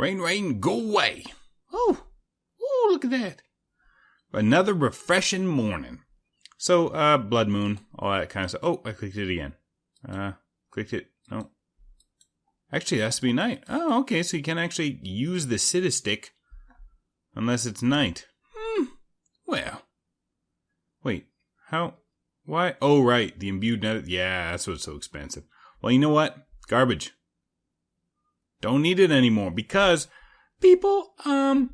Rain, rain, go away. Oh, look at that. Another refreshing morning. So, blood moon, all that kind of stuff. Oh, I clicked it again. Clicked it. No. Actually, it has to be night. Oh, okay, so you can actually use the city stick unless it's night. Well. Wait, how? Why? Oh, right, the imbued net. Yeah, that's what's so expensive. Well, you know what? Garbage. Don't need it anymore because people, I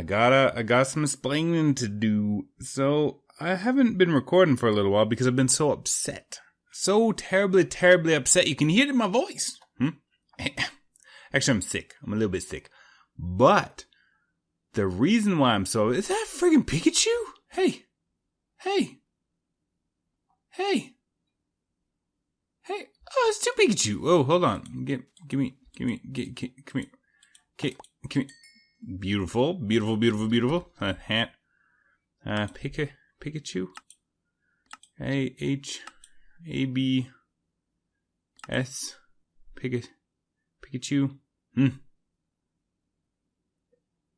got some explaining to do. So I haven't been recording for a little while because I've been so upset. So terribly, terribly upset. You can hear it in my voice. Actually, I'm sick. I'm a little bit sick. But the reason why I'm so... Is that friggin' Pikachu? Hey. Oh, it's two Pikachu. Oh, hold on. Come here. Come here. Beautiful. Hat. Pikachu. A-H-A-B-S. Pikachu.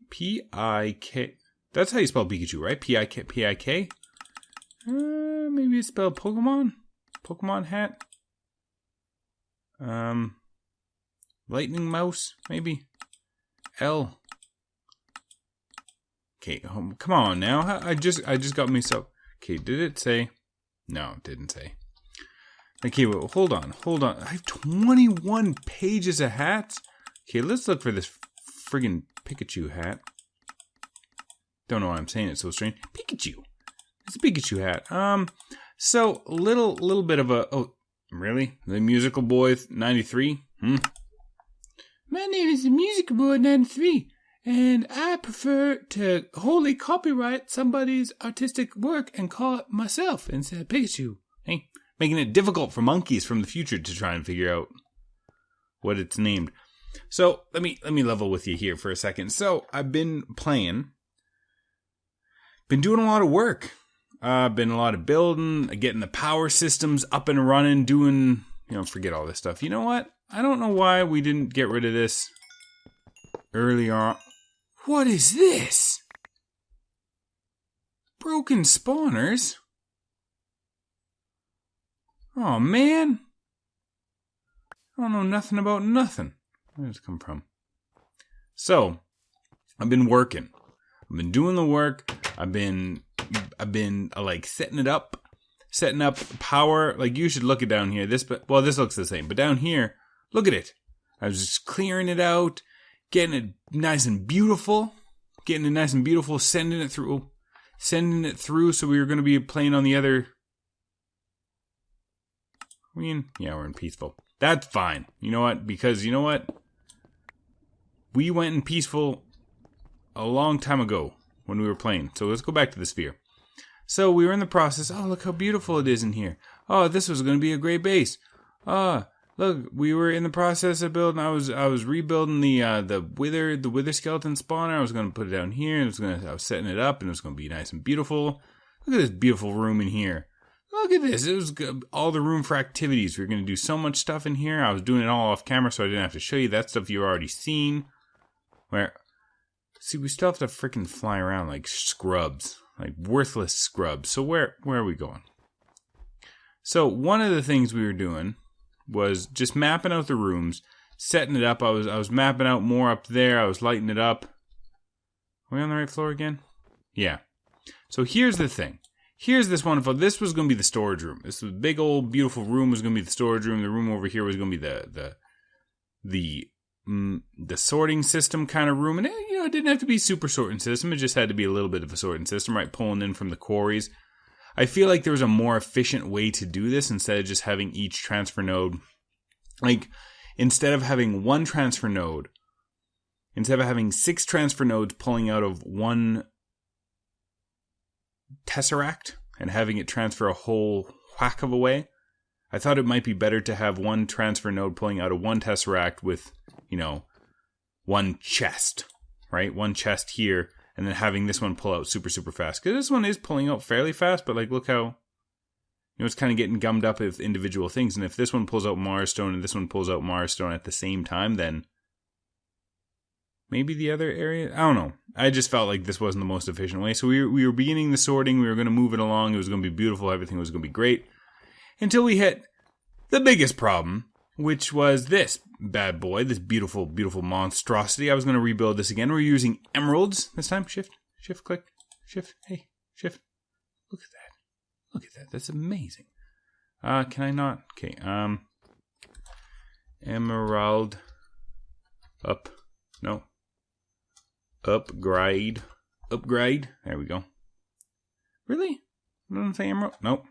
P-I-K. That's how you spell Pikachu, right? P-I-K? Maybe it's spelled Pokemon? Pokemon hat? Lightning mouse, maybe? L. Okay, come on now. I just got myself... Okay, did it say... No, it didn't say. Okay, well, hold on. I have 21 pages of hats. Okay, let's look for this friggin' Pikachu hat. Don't know why I'm saying it so strange. Pikachu. It's a Pikachu hat. So little bit of a... Oh, really? The Musical Boy 93? My name is the Musical Boy 93, and I prefer to wholly copyright somebody's artistic work and call it myself instead of Pikachu. Hey, making it difficult for monkeys from the future to try and figure out what it's named. So let me level with you here for a second. So I've been playing, been doing a lot of work. Been a lot of building, getting the power systems up and running, doing, forget all this stuff. You know what? I don't know why we didn't get rid of this earlier on. What is this? Broken spawners? Oh, man. I don't know nothing about nothing. Where did this come from? So, I've been working. I've been doing the work. I've been like setting up power. Like, you should look it down here. This looks the same, but down here, look at it. I was just clearing it out, getting it nice and beautiful, sending it through. So we were going to be playing on the other. Yeah, we're in peaceful. That's fine. You know what? Because you know what? We went in peaceful a long time ago when we were playing. So let's go back to the sphere. So we were in the process. Oh, look how beautiful it is in here. Oh, this was going to be a great base. Look, we were in the process of building. I was rebuilding the wither skeleton spawner. I was going to put it down here. I was setting it up, and it was going to be nice and beautiful. Look at this beautiful room in here. Look at this. It was good. All the room for activities. We were going to do so much stuff in here. I was doing it all off camera, so I didn't have to show you that stuff you've already seen. See, we still have to freaking fly around like scrubs, like worthless scrubs. So where are we going? So one of the things we were doing was just mapping out the rooms, setting it up. I was mapping out more up there. I was lighting it up. Are we on the right floor again? Yeah. So here's the thing. Here's this wonderful. This was going to be the storage room. This was big old beautiful room was going to be the storage room. The room over here was going to be the sorting system kind of room. And it didn't have to be super sorting system. It just had to be a little bit of a sorting system, right? Pulling in from the quarries. I feel like there was a more efficient way to do this instead of just having each transfer node. Like, instead of having one transfer node, instead of having 6 transfer nodes pulling out of one tesseract and having it transfer a whole whack of a way, I thought it might be better to have one transfer node pulling out of one tesseract with, one chest, right? One chest here, and then having this one pull out super, super fast. Because this one is pulling out fairly fast, but look how, it's kind of getting gummed up with individual things. And if this one pulls out Mars Stone and this one pulls out Mars Stone at the same time, then maybe the other area. I don't know. I just felt like this wasn't the most efficient way. So we were beginning the sorting. We were going to move it along. It was going to be beautiful. Everything was going to be great. Until we hit the biggest problem, which was this bad boy, this beautiful, beautiful monstrosity. I was going to rebuild this again. We're using emeralds this time. Shift, click, shift. Hey, shift. Look at that. Look at that. That's amazing. Can I not? Okay. Emerald. Up. No. Upgrade. There we go. Really? Doesn't say emerald? Nope.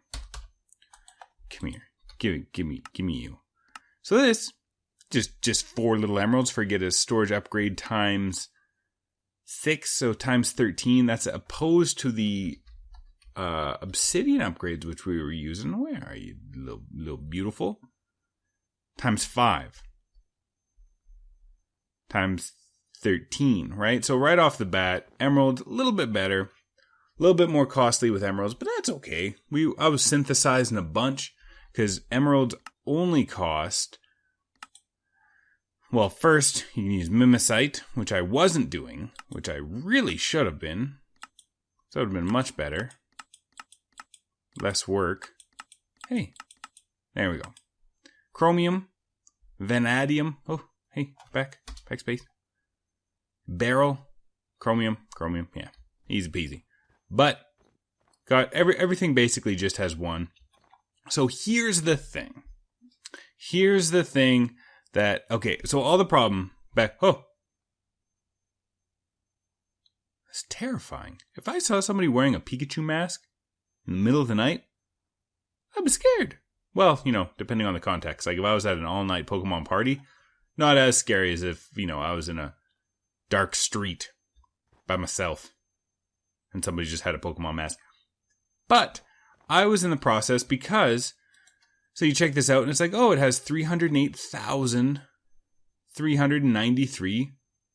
Come here. Give me you. So this, just 4 little emeralds for get a storage upgrade times 6, so times 13. That's opposed to the obsidian upgrades which we were using. Where are you, little beautiful? Times 5. Times 13, right? So right off the bat, emeralds, a little bit better. A little bit more costly with emeralds, but that's okay. I was synthesizing a bunch because emeralds only cost... Well, first, you can use mimicite, which I wasn't doing, which I really should have been. So that would have been much better. Less work. Hey, there we go. Chromium, vanadium. Oh, hey, backspace. Beryl, chromium, yeah, easy peasy. But got everything basically just has 1. So here's the thing. That, okay, so all the problem back, that's terrifying. If I saw somebody wearing a Pikachu mask in the middle of the night, I'd be scared. Well, depending on the context. Like if I was at an all-night Pokemon party, not as scary as if, I was in a dark street by myself and somebody just had a Pokemon mask. But I was in the process because... So you check this out, and it's like, it has 308,393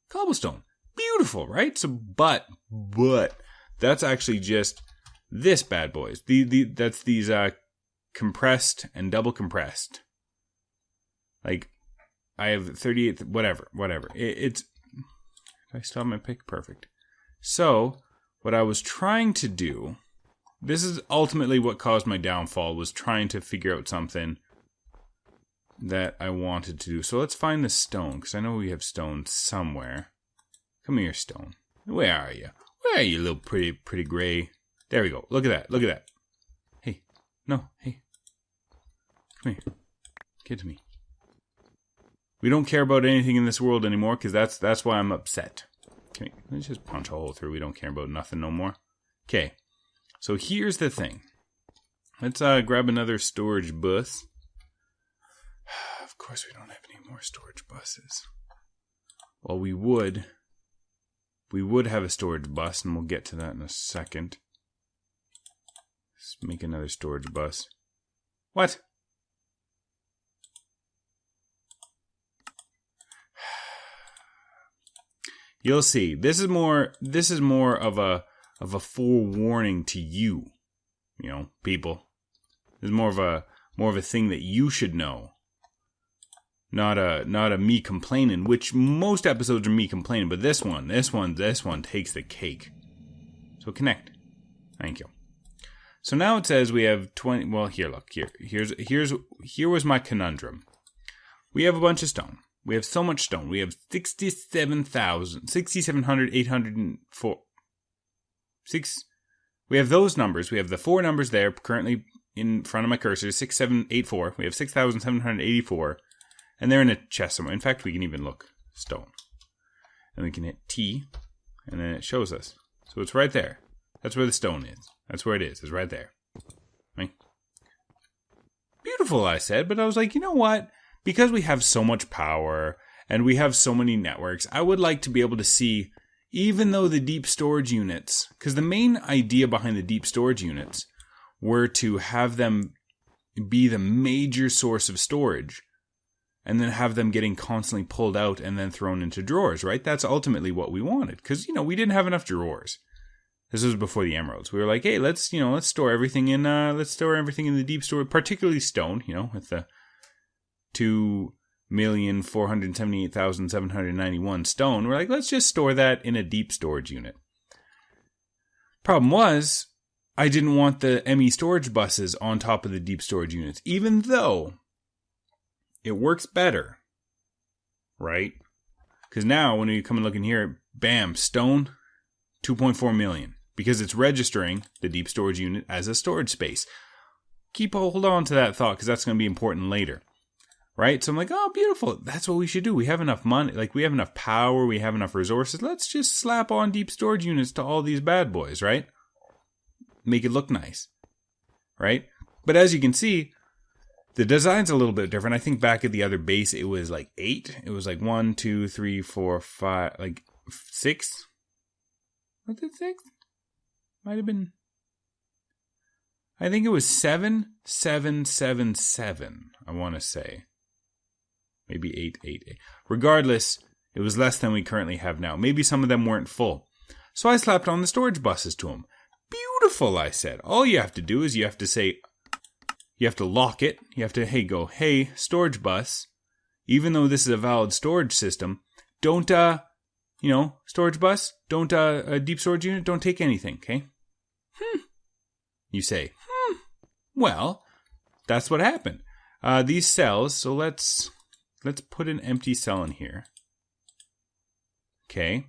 cobblestone. Beautiful, right? So, but that's actually just this bad boys. That's these compressed and double compressed. Like, I have 38, whatever. It's. I still have my pick? Perfect. So, what I was trying to do. This is ultimately what caused my downfall, was trying to figure out something that I wanted to do. So let's find the stone, because I know we have stone somewhere. Come here, stone. Where are you? Where are you, little pretty gray? There we go. Look at that. Hey. No, hey. Come here. Get to me. We don't care about anything in this world anymore, because that's why I'm upset. Okay, let's just punch a hole through. We don't care about nothing no more. Okay. So here's the thing. Let's grab another storage bus. Of course we don't have any more storage buses. Well, we would have a storage bus, and we'll get to that in a second. Let's make another storage bus. What? You'll see. This is more of a forewarning to you, people. It's more of a thing that you should know. Not a me complaining, which most episodes are me complaining, but this one takes the cake. So connect. Thank you. So now it says we have 20. Well, here was my conundrum. We have a bunch of stone. We have so much stone. We have 6,700,804. We have those numbers. We have the 4 numbers there currently in front of my cursor, 6784. We have 6,784, and they're in a chest somewhere. In fact, we can even look stone, and we can hit T, and then it shows us. So it's right there. That's where the stone is. That's where it is. It's right there. Right? Beautiful, I said, but I was like, you know what? Because we have so much power and we have so many networks, I would like to be able to see. Even though the deep storage units, because the main idea behind the deep storage units were to have them be the major source of storage and then have them getting constantly pulled out and then thrown into drawers, right? That's ultimately what we wanted, because, we didn't have enough drawers. This was before the emeralds. We were like, hey, let's store everything in the deep storage, particularly stone, with the 2 1,478,791 stone. We're like, let's just store that in a deep storage unit. Problem was, I didn't want the ME storage buses on top of the deep storage units, even though it works better, right? Because now when you come and look in here, bam, stone, 2.4 million, because it's registering the deep storage unit as a storage space. Hold on to that thought, because that's going to be important later. Right? So I'm like, oh, beautiful. That's what we should do. We have enough money. Like, we have enough power. We have enough resources. Let's just slap on deep storage units to all these bad boys, right? Make it look nice. Right? But as you can see, the design's a little bit different. I think back at the other base, it was like 8. It was like 1, 2, 3, 4, 5, like 6. Was it 6? Might have been. I think it was 7, 7, 7, 7, I want to say. Maybe 8, 8, 8. Regardless, it was less than we currently have now. Maybe some of them weren't full. So I slapped on the storage buses to them. Beautiful, I said. All you have to do is you have to say, you have to lock it. You have to, hey, storage bus. Even though this is a valid storage system, don't, storage bus, don't, deep storage unit, don't take anything, okay? You say, well, that's what happened. These cells, so let's put an empty cell in here. Okay.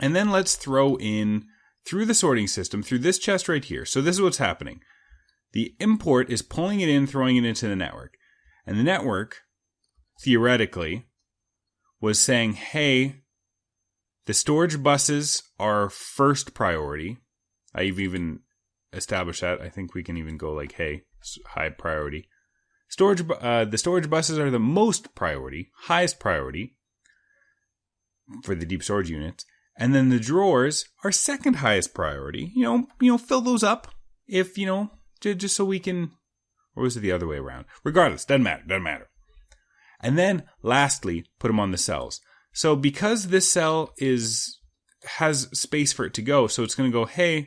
And then let's throw in, through the sorting system, through this chest right here. So this is what's happening. The import is pulling it in, throwing it into the network. And the network, theoretically, was saying, hey, the storage buses are first priority. I've even established that. I think we can even go like, hey, high priority. The storage buses are the most priority, highest priority for the deep storage units. And then the drawers are second highest priority. Fill those up if, just so we can, or was it the other way around? Regardless, doesn't matter. And then lastly, put them on the cells. So because this cell has space for it to go, so it's going to go, hey,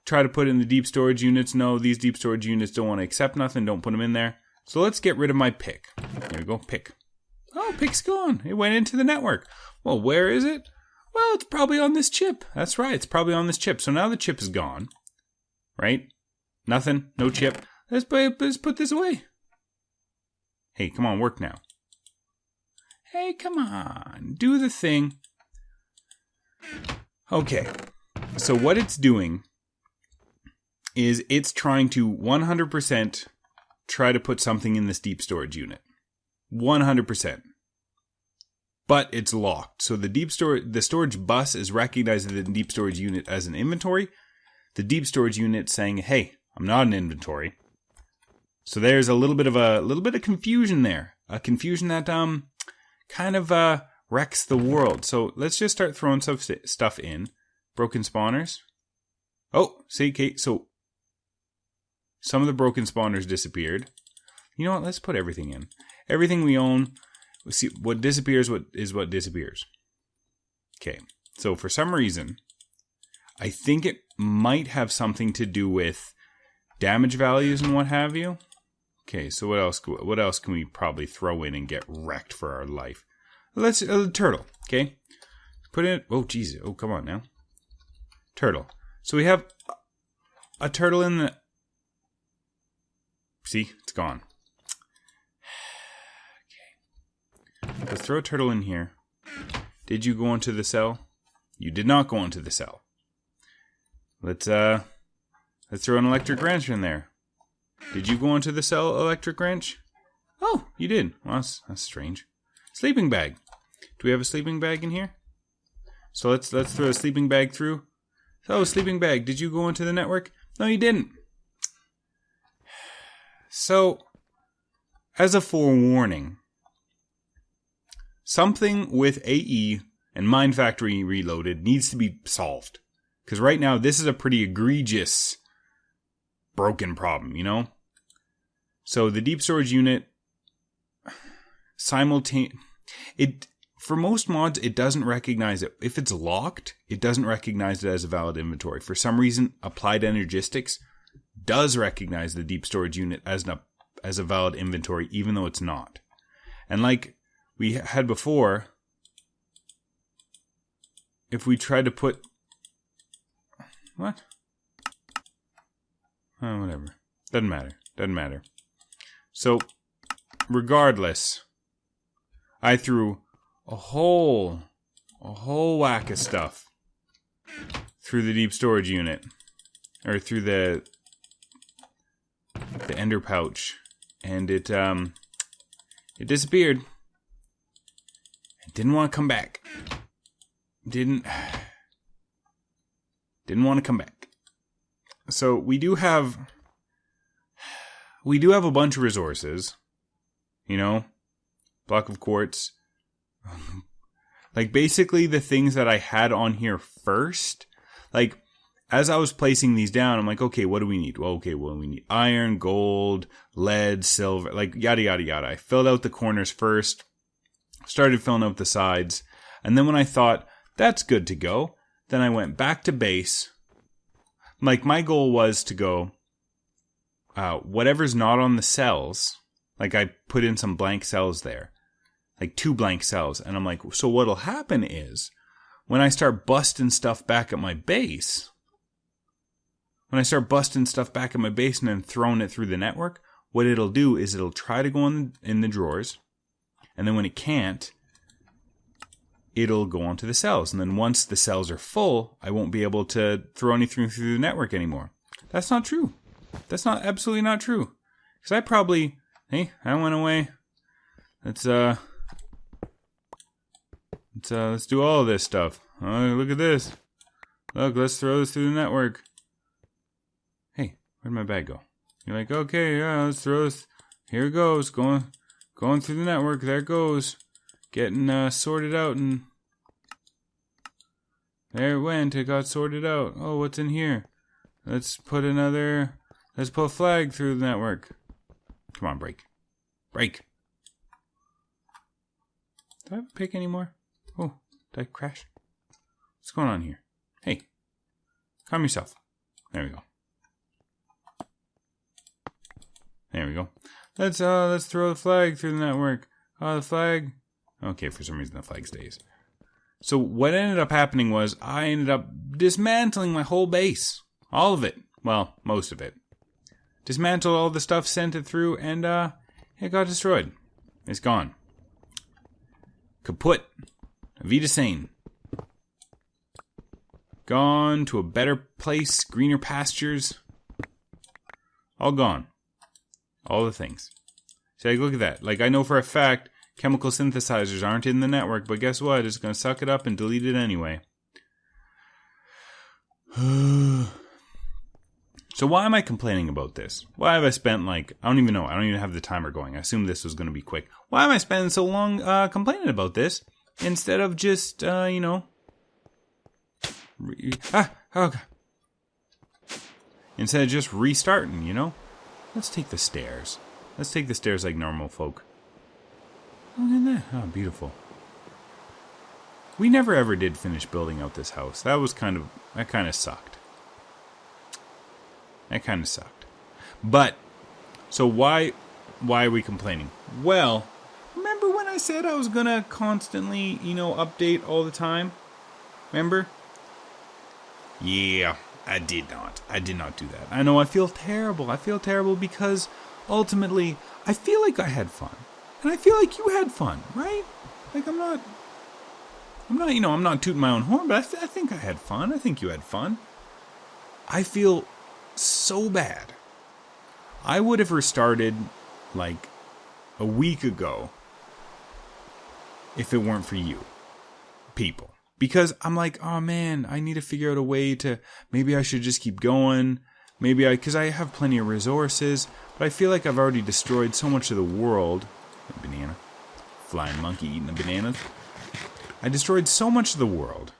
try to put in the deep storage units. No, these deep storage units don't want to accept nothing. Don't put them in there. So let's get rid of my pick. There we go, pick. Oh, pick's gone. It went into the network. Well, where is it? Well, it's probably on this chip. That's right. It's probably on this chip. So now the chip is gone. Right? Nothing. No chip. Let's put this away. Hey, come on. Work now. Hey, come on. Do the thing. Okay. So what it's doing is it's trying to 100% try to put something in this deep storage unit. 100%. But it's locked. So the storage bus is recognizing the deep storage unit as an inventory. The deep storage unit saying, hey, I'm not an inventory. So there's a little bit of confusion there. A confusion that kind of wrecks the world. So let's just start throwing stuff in. Broken spawners. Oh, see, Kate, so some of the broken spawners disappeared. You know what? Let's put everything in. Everything we own. We'll see what disappears. What disappears? Okay. So for some reason, I think it might have something to do with damage values and what have you. Okay. So what else? What else can we probably throw in and get wrecked for our life? Let's turtle. Okay. Put in. Oh, Jesus. Oh, come on now. Turtle. So we have a turtle in the. See, it's gone. Okay. Let's throw a turtle in here. Did you go into the cell? You did not go into the cell. Let's throw an electric wrench in there. Did you go into the cell, electric wrench? Oh, you did. Well, that's strange. Sleeping bag. Do we have a sleeping bag in here? So let's throw a sleeping bag through. Oh, sleeping bag. Did you go into the network? No, you didn't. So, as a forewarning, something with AE and Mind Factory Reloaded needs to be solved. Because right now, this is a pretty egregious broken problem, So, the deep storage unit, for most mods, it doesn't recognize it. If it's locked, it doesn't recognize it as a valid inventory. For some reason, Applied Energistics does recognize the deep storage unit as a valid inventory, even though it's not. And like we had before, if we try to put... What? Oh, whatever. Doesn't matter. Doesn't matter. So, regardless, I threw a whole whack of stuff through the deep storage unit. Or through the ender pouch. And it disappeared. It didn't want to come back. Didn't want to come back. So we do have a bunch of resources. You know, block of quartz. Like basically the things that I had on here first. Like as I was placing these down, I'm like, okay, what do we need? Well, we need iron, gold, lead, silver, like yada yada yada. I filled out the corners first. Started filling out the sides. And then when I thought that's good to go, then I went back to base. Like my goal was to go, whatever's not on the cells, like I put in some blank cells there, like 2 blank cells. And I'm like, so what'll happen is when I start busting stuff back at my base, and then throwing it through the network, what it'll do is it'll try to go in the drawers. And then when it can't, it'll go onto the cells. And then once the cells are full, I won't be able to throw anything through the network anymore. That's not true. That's absolutely not true. Because I went away. Let's do all of this stuff. Oh, look at this. Look, let's throw this through the network. Hey, where'd my bag go? You're like, okay, yeah, let's throw this. Here it goes, going through the network. There it goes. Getting sorted out, and there it went. It got sorted out. Oh, what's in here? Let's put a flag through the network. Come on, break. Break. Do I have a pick anymore? Oh, did I crash? What's going on here? Hey, calm yourself. There we go. There we go. Let's throw the flag through the network. Oh, the flag. Okay, for some reason the flag stays. So what ended up happening was I ended up dismantling my whole base. All of it. Well, most of it. Dismantled all the stuff, sent it through, and it got destroyed. It's gone. Kaput. Vida sane. Gone to a better place, greener pastures. All gone. All the things. See, like, look at that. Like, I know for a fact chemical synthesizers aren't in the network, but guess what? It's going to suck it up and delete it anyway. So why am I complaining about this? Why have I spent I don't even know. I don't even have the timer going. I assumed this was going to be quick. Why am I spending so long complaining about this instead of just, instead of just restarting, you know? Let's take the stairs. Let's take the stairs like normal folk. Look at that. Oh, beautiful. We never ever did finish building out this house. That kind of sucked. That kind of sucked. But, so why are we complaining? Well, remember when I said I was going to constantly, update all the time? Remember? Yeah, I did not. I did not do that. I know I feel terrible. I feel terrible because ultimately I feel like I had fun. And I feel like you had fun, right? Like I'm not tooting my own horn, but I think I had fun. I think you had fun. I feel so bad. I would have restarted like a week ago if it weren't for you people. Because I'm like, oh man, I need to figure out a way to, maybe I should just keep going. Because I have plenty of resources, but I feel like I've already destroyed so much of the world. A banana. Flying monkey eating the bananas. I destroyed so much of the world.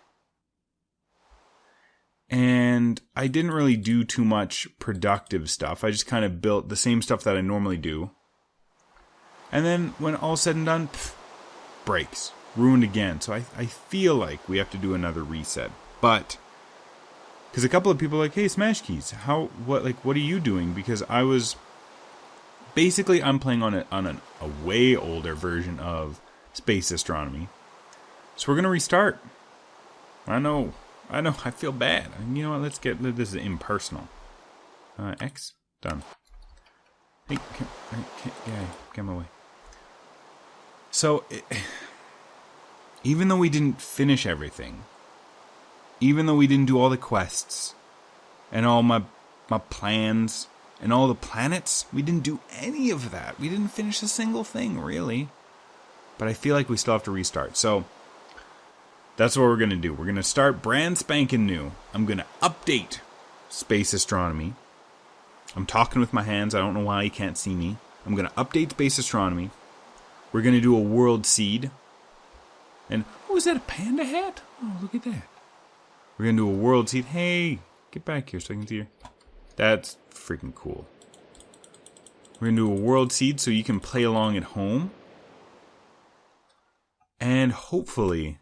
And I didn't really do too much productive stuff. I just kind of built the same stuff that I normally do. And then when all's said and done, breaks. Ruined again. So I feel like we have to do another reset. But, because a couple of people are like, hey, Smashkeys, what are you doing? Because I was basically I'm playing on a way older version of Space Astronomy. So we're going to restart. I know, I feel bad. You know what, this is impersonal. X, done. Hey, get my way. So, even though we didn't finish everything, even though we didn't do all the quests, and all my plans, and all the planets, we didn't do any of that. We didn't finish a single thing, really. But I feel like we still have to restart. So, that's what we're going to do. We're going to start brand spanking new. I'm going to update Space Astronomy. I'm talking with my hands. I don't know why you can't see me. I'm going to update Space Astronomy. We're going to do a world seed. And, is that a panda hat? Oh, look at that. We're going to do a world seed. Hey, get back here so I can see you. That's freaking cool. We're going to do a world seed so you can play along at home. And hopefully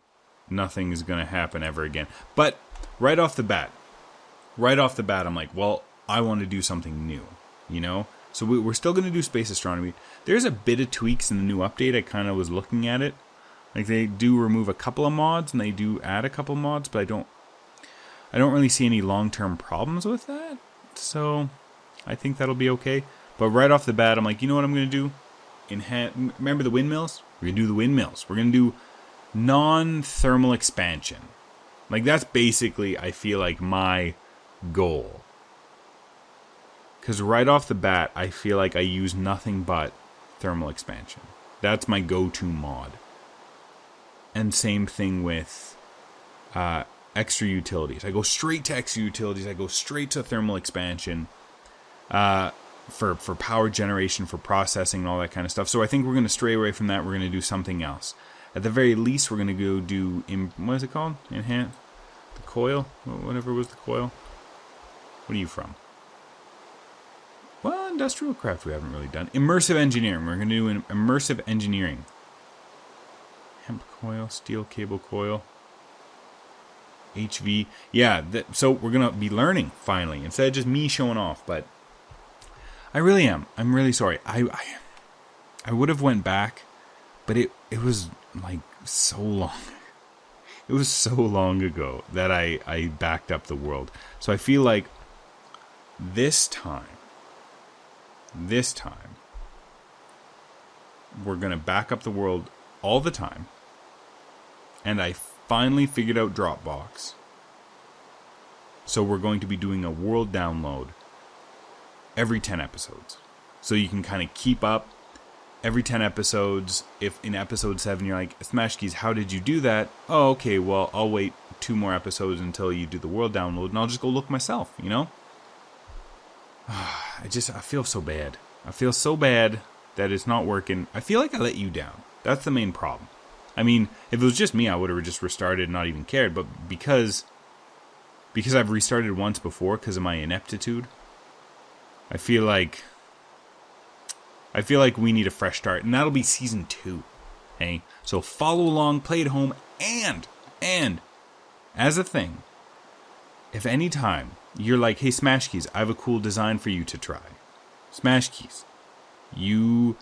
nothing is going to happen ever again. But right off the bat, I'm like, well, I want to do something new, you know? So we're still going to do Space Astronomy. There's a bit of tweaks in the new update. I kind of was looking at it. Like, they do remove a couple of mods, and they do add a couple of mods, but I don't really see any long-term problems with that. So I think that'll be okay. But right off the bat, I'm like, you know what I'm going to do? Remember the windmills? We're going to do the windmills. We're going to do non-thermal expansion. Like, that's basically, I feel like, my goal. Because right off the bat, I feel like I use nothing but thermal expansion. That's my go-to mod. And same thing with extra utilities. I go straight to extra utilities. I go straight to thermal expansion for power generation, for processing, and all that kind of stuff. So I think we're going to stray away from that. We're going to do something else. At the very least, we're going to go do, what is it called? Enhance? The coil? Whatever was the coil. What are you from? Well, industrial craft we haven't really done. Immersive engineering. We're going to do an immersive engineering. Hemp coil, steel cable coil. HV. Yeah, so we're going to be learning, finally, instead of just me showing off. But I really am. I'm really sorry. I would have went back, but it was like so long. It was so long ago that I backed up the world. So I feel like this time, we're going to back up the world all the time. And I finally figured out Dropbox. So we're going to be doing a world download every 10 episodes. So you can kind of keep up every 10 episodes. If in episode 7 you're like, Smashkeys, how did you do that? Oh, okay, well, I'll wait 2 more episodes until you do the world download, and I'll just go look myself, you know? I feel so bad. I feel so bad that it's not working. I feel like I let you down. That's the main problem. I mean, if it was just me, I would have just restarted and not even cared. But because I've restarted once before because of my ineptitude, I feel like we need a fresh start. And that'll be season 2. Hey? So follow along, play at home, and as a thing, if any time you're like, hey, Smashkeys, I have a cool design for you to try. Smashkeys, you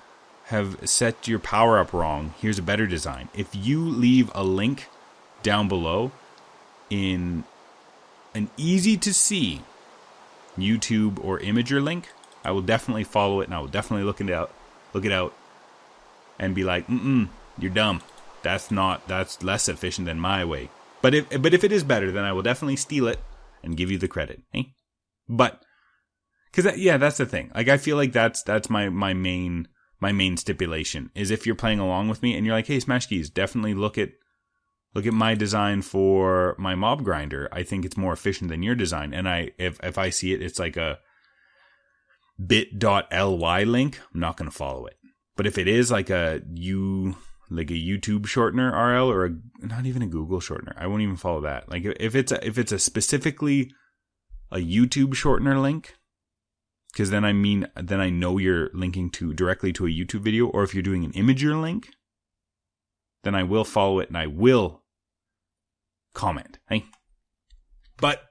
have set your power up wrong. Here's a better design. If you leave a link down below in an easy to see YouTube or Imager link, I will definitely follow it, and I will definitely look it out and be like, you're dumb. That's less efficient than my way. But if it is better, then I will definitely steal it and give you the credit. Hey? But because that's the thing. Like, I feel like that's my main stipulation is if you're playing along with me and you're like, hey, Smashkeys, definitely look at my design for my mob grinder. I think it's more efficient than your design. And if I see it's like a bit.ly link, I'm not going to follow it. But if it is like a YouTube shortener RL or not even a Google shortener, I won't even follow that. Like, if it's a specifically a YouTube shortener link, because then I know you're linking directly to a YouTube video, or if you're doing an Imager link, then I will follow it and I will comment. Hey, but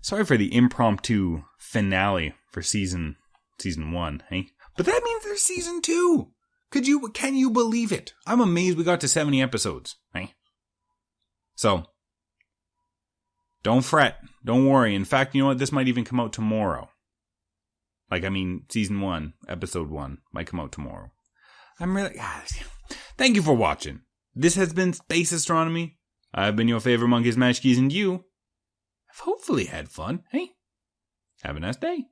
sorry for the impromptu finale for season 1. Hey, But that means there's season 2. Can you believe it? I'm amazed we got to 70 episodes. Right? So, don't fret. Don't worry. In fact, you know what? This might even come out tomorrow. Season 1, episode 1 might come out tomorrow. Thank you for watching. This has been Space Astronomy. I've been your favorite monkey, Smashkeys, and you have hopefully had fun. Hey, have a nice day.